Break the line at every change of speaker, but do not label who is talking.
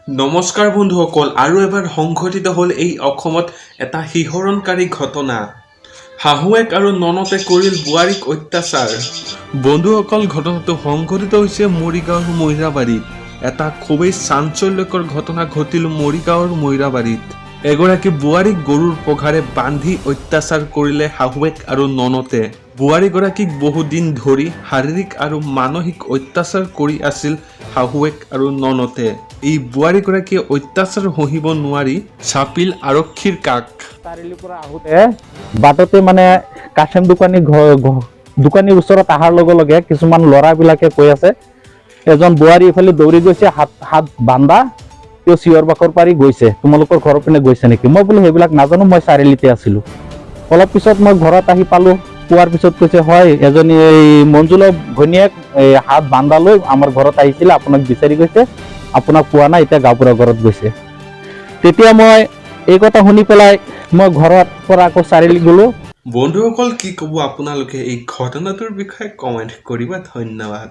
নমস্কাৰ বন্ধুসকল, আৰু এবাৰ সংঘটিত হ'ল এই অসমত এটা শিহৰণকাৰী ঘটনা। শাহুৱেক আৰু ননদে কৰিল বোৱাৰীক অত্যাচাৰ। বন্ধুসকল, ঘটনাটো সংঘটিত হৈছে মৰিগাঁৱৰ মৈৰাবাৰীত। এটা খুবেই চাঞ্চল্যকৰ ঘটনা ঘটিল মৰিগাঁৱৰ মৈৰাবাৰীত। এগৰাকী বোৱাৰীক গৰুৰ পঘাৰে বান্ধি অত্যাচাৰ কৰিলে শাহুৱেক আৰু ননদে। বোৱাৰীগৰাকীক বহুদিন ধৰি শাৰীৰিক আৰু মানসিক অত্যাচাৰ কৰি আছিল শাহুৱেক আৰু ননদে। এই বোৱাৰীগৰাকীয়ে অত্যাচাৰ সহিব নোৱাৰি চাপিল আৰক্ষীৰ কাষ।
চাৰিআলিৰ পৰা আহোঁতে বাটতে মানে কাশেম দোকানীৰ ওচৰত অহাৰ লগে লগে কিছুমান ল'ৰাবিলাকে কৈ আছে এজন বোৱাৰী ইফালে দৌৰি গৈছে, হাত বান্ধা, তেওঁ চিঞৰ বাখৰ পাৰি গৈছে, তোমালোকৰ ঘৰৰ পিনে গৈছে নেকি? মই বোলো সেইবিলাক নাজানো, মই চাৰিআলিতে আছিলো। অলপ পিছত মই ঘৰত আহি পালো, পোৱাৰ পিছত কৈছে হয় এজনী এই মঞ্জুলৰ ঘৈণীয়েক হাত বান্ধা লৈ আমাৰ ঘৰত আহিছিলে, আপোনাক বিচাৰি গৈছে, আপোনাক পোৱা নাই, এতিয়া গাঁওবুঢ়া ঘৰত গৈছে। তেতিয়া মই এই কথা শুনি পেলাই মই ঘৰৰ পৰা আকৌ চাৰিআলি গলো।
বন্ধুসকল, কি ক'ব আপোনালোকে এই ঘটনাটোৰ বিষয়ে কমেণ্ট কৰিবা। ধন্যবাদ।